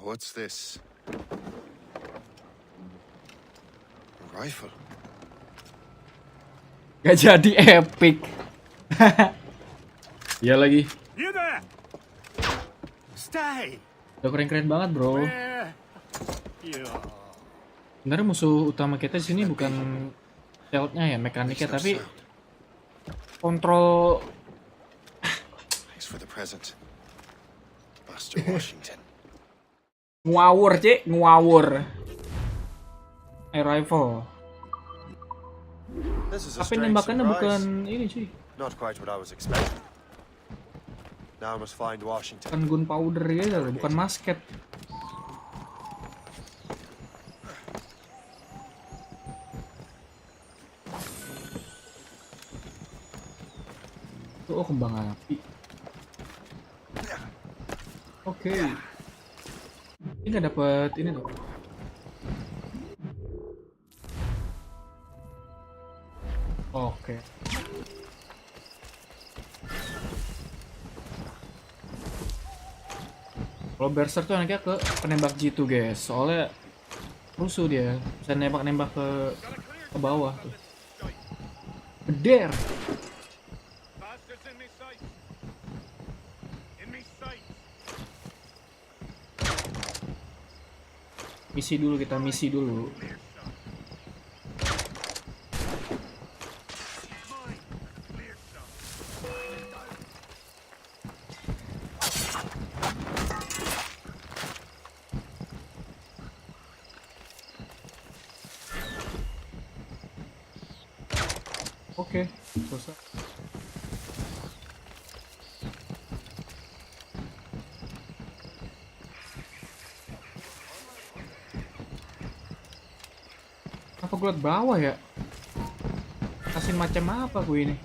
K: What's this? A rifle.
B: Gak jadi epic. Iya lagi.
E: You there? Stay.
B: Udah keren-keren banget, bro.
E: Yeah.
B: Sebenarnya musuh utama kita di sini bukan stealth-nya ya, mekaniknya, tapi kontrol.
K: Thanks for the present, Master Washington.
B: Ngawur, Cik, ngawur. Air rifle. Tapi nembakannya bukan ini, cuy.
L: Not quite what I was expecting. Now I must find Washington.
B: Bukan gunpowder ya, bukan musket. Oh, kembang api. Oke. Ini nggak dapet ini loh. Oke. Kalau berserk tuh anaknya ke penembak G2 guys, soalnya rusuh dia, bisa nembak-nembak ke bawah tuh. Beder. Misi dulu, kita misi dulu. Oke, selesai. Apa gue liat bawah ya? Kasih macam apa gue ini?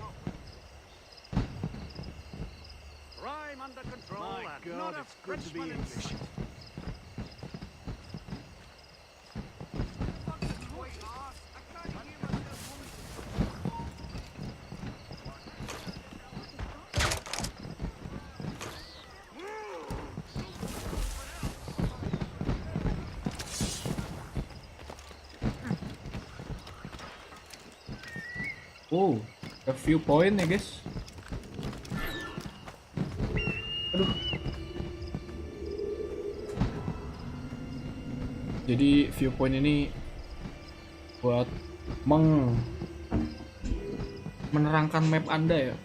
E: My God, it's good to be English.
B: Oh, a viewpoint ya guys. Aduh. Jadi viewpoint ini buat menerangkan map Anda ya.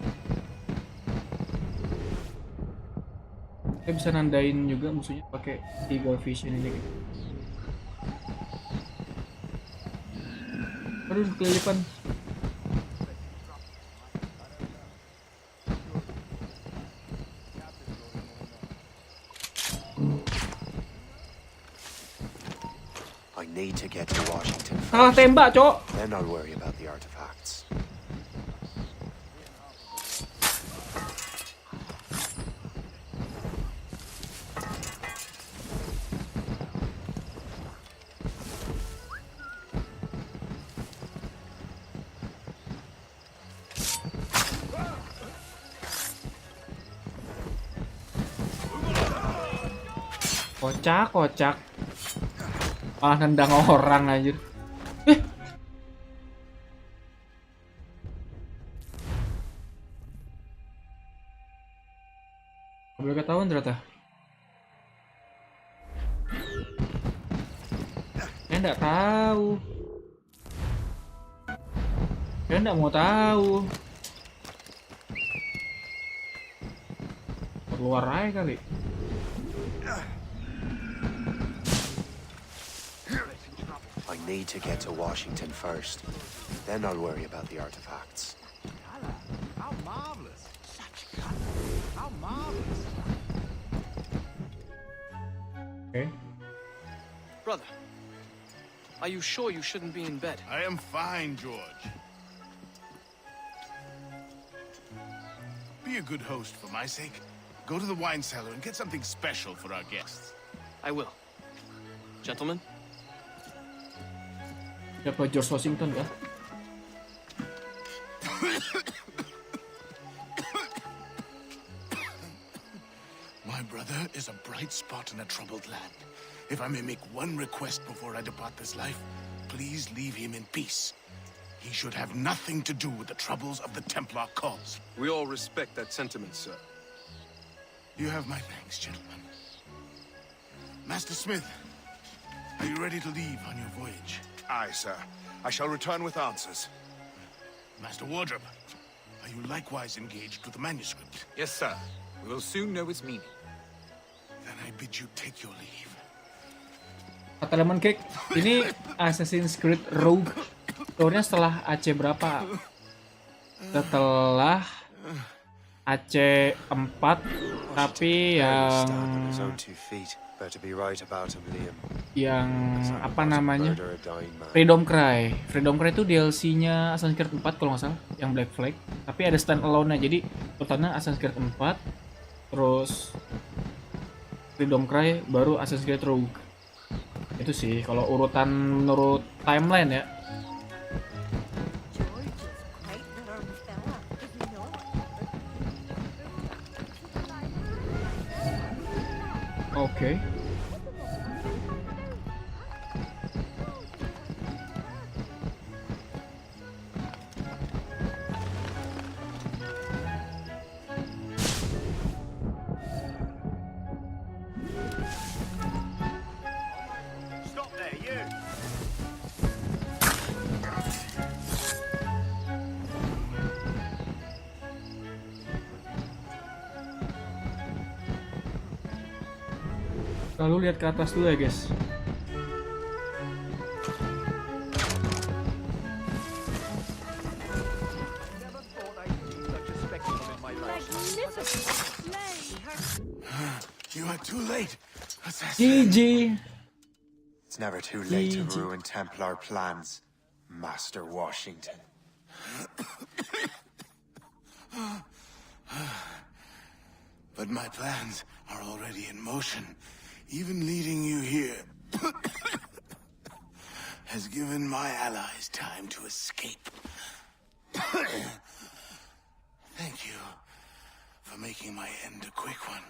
B: Kita bisa nandain juga musuhnya pakai eagle vision ini gitu. Aduh, kelilipan.
A: Need to get to Washington first.
B: Salah tembak, Cok.
A: Then I'll worry about the artifacts.
B: Kocak. Nendang orang anjir. Boleh ketahuan ternyata. Saya nggak tahu. Saya nggak mau tahu. Keluar aja kali.
A: Need to get to Washington first. Then I'll worry about the artifacts.
E: How marvelous! Such color! How marvelous!
B: Okay.
S: Brother, are you sure you shouldn't be in bed?
M: I am fine, George. Be a good host for my sake. Go to the wine cellar and get something special for our guests.
S: I will. Gentlemen?
B: Siapa George Washington kah?
M: My brother is a bright spot in a troubled land. If I may make one request before I depart this life, please leave him in peace. He should have nothing to do with the troubles of the Templar cause.
T: We all respect that sentiment, sir.
M: You have my thanks, gentlemen. Master Smith, are you ready to leave on your voyage?
L: Aye, sir. I shall return with answers.
M: Master Wardrop, are you likewise engaged with the manuscript?
T: Yes, sir. We will soon know its meaning.
M: Then I bid you take your leave.
B: Kata Lemon Cake, ini Assassin's Creed Rogue. Turnya setelah AC berapa? Setelah AC 4, tapi yang apa namanya? Freedom Cry. Freedom Cry itu DLC-nya Assassin's Creed 4 kalau nggak salah, yang Black Flag. Tapi ada standalone-nya. Jadi pertama Assassin's Creed 4, terus Freedom Cry, baru Assassin's Creed Rogue. Itu sih kalau urutan menurut timeline ya. Oke.
L: Stop there, you!
B: Lalu lihat ke atas dulu ya guys.
M: You are too late, assassin.
B: GG.
A: It's never too late to ruin Templar plans, Master Washington.
M: But my plans are already in motion. Even leading you here has given my allies time to escape. Thank you for making my end a quick one.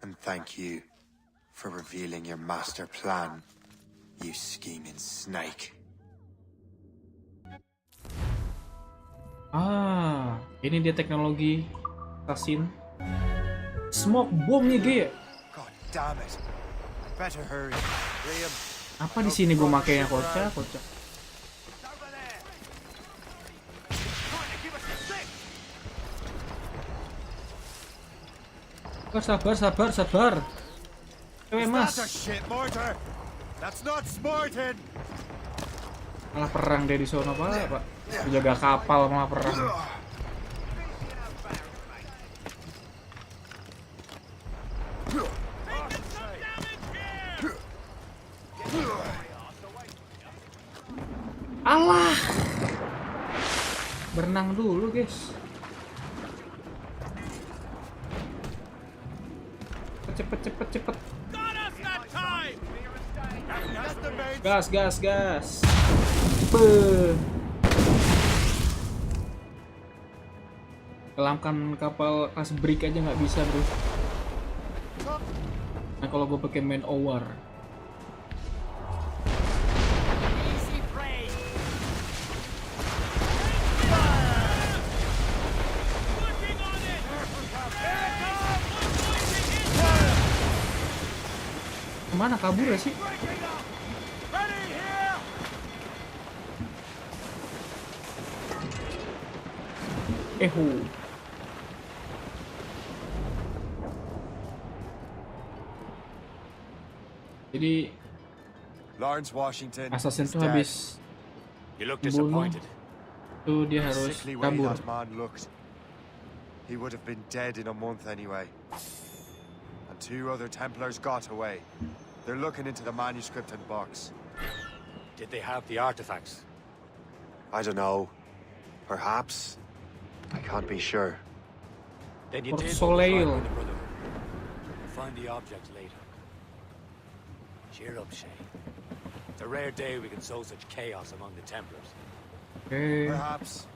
A: And thank you for revealing your master plan, you scheming snake.
B: Ah, ini dia teknologi assassin. Smoke bomb nih dia.
L: God damn it. Better hurry. Liam.
B: Apa di sini gua makainya kocak. Sabar. Mas.
L: That's not Spartan.
B: Malah perang dia di sono Pak. Jaga kapal malah perang. Alah. Berenang dulu, guys. Cepet. Gas. Kelamkan kapal kelas break aja nggak bisa, bro. Nah kalau gue pakai main hour. Kemana kabur ya sih? Jadi
L: Lawrence Washington
B: assassin tuh habis bunuh tuh dia harus kabur.
L: He would have been dead in a month anyway. And 2 other Templars got away. They're looking into the manuscript and box.
Q: Did they have the artifacts?
A: I don't know. Perhaps. I can't be sure.
Q: Then you did
B: Soleil.
Q: what was right by the Brotherhood. We'll find the object later. Cheer up, Shay. It's a rare day we can sow such chaos among the Templars.
L: Perhaps.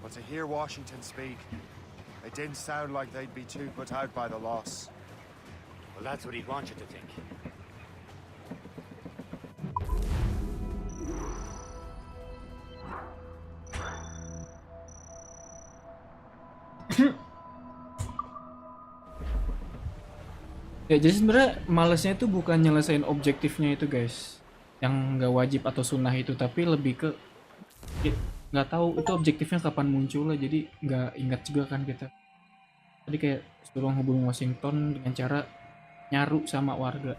L: But to hear Washington speak, it didn't sound like they'd be too put out by the loss.
Q: Well, that's what he'd want you to think.
B: Ya jadi sebenarnya malesnya itu bukan nyelesain objektifnya itu guys, yang nggak wajib atau sunnah itu, tapi lebih ke nggak tahu itu objektifnya kapan munculnya, jadi nggak ingat juga kan kita. Tadi kayak suruh hubungi Washington dengan cara nyaru sama warga,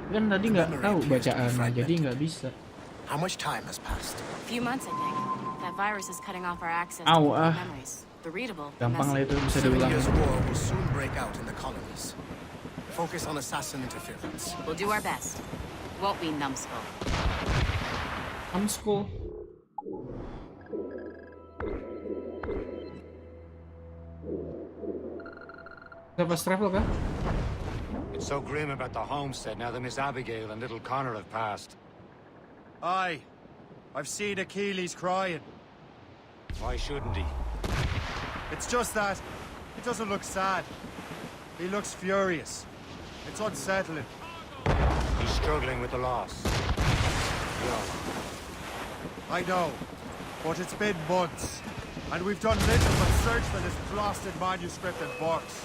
B: kan tadi nggak tahu bacaannya, jadi nggak bisa.
J: How much time has passed?
F: Few months, I think. That virus is cutting off our access
B: Ow,
F: to memories. The readable.
B: Gampang lah itu bisa
J: 7
B: diulang.
J: years war will soon break out in the colonies. Focus on assassin interference.
F: We'll do our best. Won't we, numbskull?
B: Numbskull. Kita fast travel kah?
Q: It's so grim about the homestead now that Miss Abigail and little Connor have passed.
L: Aye. I've seen Achilles crying.
Q: Why shouldn't he?
L: It's just that it doesn't look sad. He looks furious. It's unsettling.
Q: He's struggling with the loss.
L: I know, but it's been months, and we've done little but search for this blasted manuscript and box.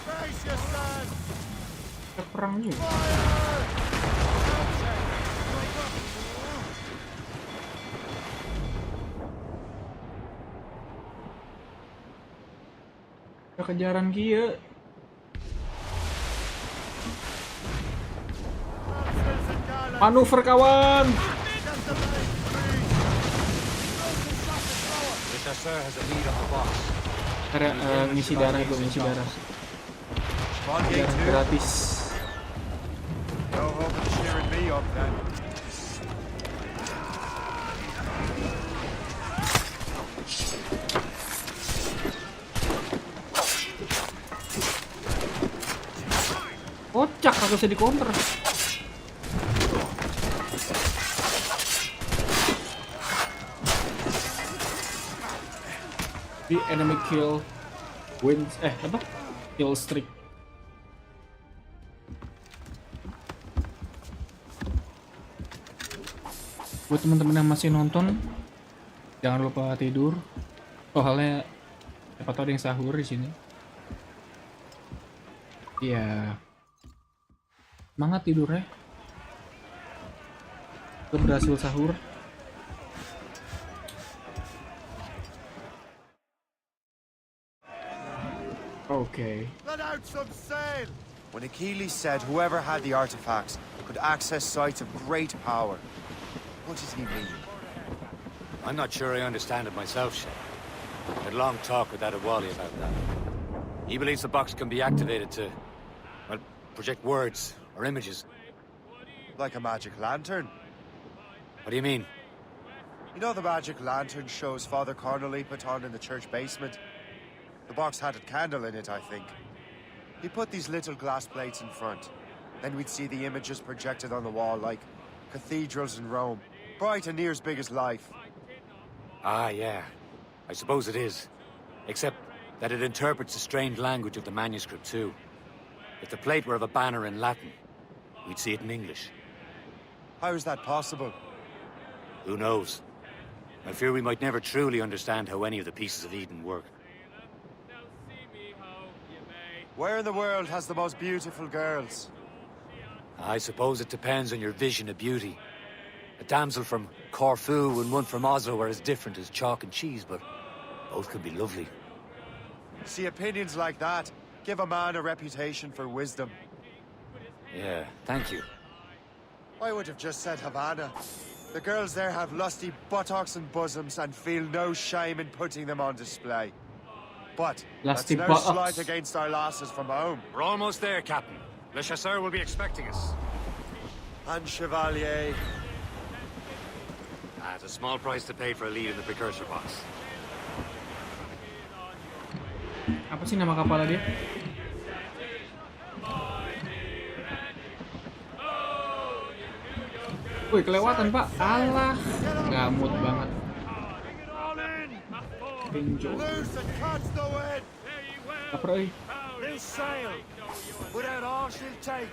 L: Brace yourself!
B: Perang juga. Kejaran kia.
Q: Miss
B: Manuver kawan.
Q: chasseur has a lead on the box.
B: Karena ngisi darah gue, ngisi darah. Darah gratis.
L: No hope of cheering me up then.
B: Kocak, aku bisa di counter. The enemy kill wins kill streak. Buat teman-teman yang masih nonton, jangan lupa tidur. Soalnya siapa tahu ada yang sahur di sini. Iya. Semangat tidurnya. Gue berhasil sahur. Okay.
L: Let out some sail! When Achilles said whoever had the artifacts could access sites of great power, what does he mean?
Q: I'm not sure I understand it myself, Shay. I had a long talk with that Wally about that. He believes the box can be activated to, well, project words or images.
L: Like a magic lantern?
Q: What do you mean?
L: You know the magic lantern shows Father Connolly put on in the church basement? The box had a candle in it, I think. He put these little glass plates in front. Then we'd see the images projected on the wall like cathedrals in Rome. Bright and near as big as life.
Q: Ah, yeah. I suppose it is. Except that it interprets the strange language of the manuscript, too. If the plate were of a banner in Latin, we'd see it in English.
L: How is that possible?
Q: Who knows? I fear we might never truly understand how any of the pieces of Eden work.
L: Where in the world has the most beautiful girls?
Q: I suppose it depends on your vision of beauty. A damsel from Corfu and one from Oslo are as different as chalk and cheese, but both can be lovely.
L: See, opinions like that give a man a reputation for wisdom.
Q: Yeah, thank you.
L: I would have just said Havana. The girls there have lusty buttocks and bosoms and feel no shame in putting them on display. But
B: Lusty
L: that's no
B: buttocks.
L: slight against our lasses from home.
C: We're almost there, Captain. Le Chasseur will be expecting us.
L: And Chevalier.
Q: It's a small price to pay for a lead in the precursor box.
B: Apa sih nama kapalnya dia? Wih, kelewatan, Pak. Alah, ngamut banget. Enjoy. Apa euy?
L: This sail, without all she'll take.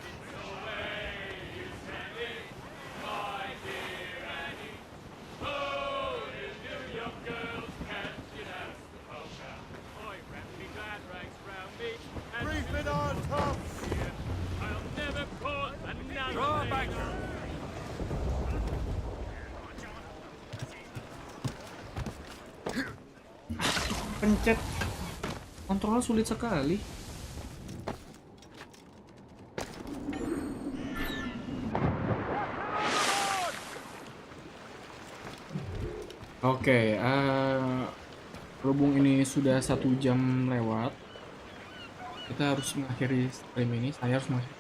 L: Brief it on, tops.
E: I'll never put another.
L: Draw back.
B: Pencet. Kontrolnya sulit sekali. Oke, berhubung ini sudah 1 jam lewat, kita harus mengakhiri stream ini. Saya harus mengakhiri.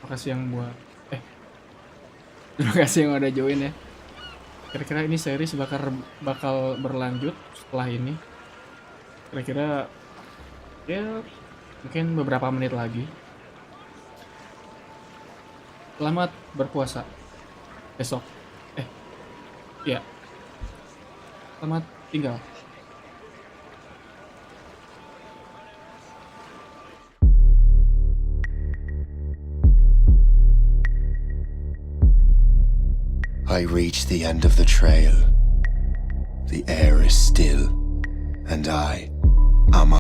B: Terima kasih yang terima kasih yang udah join ya. Kira-kira ini series bakal berlanjut setelah ini. Kira-kira ya mungkin beberapa menit lagi. Selamat berpuasa besok. Ya. Selamat tinggal.
A: I reach the end of the trail. The air is still, and I am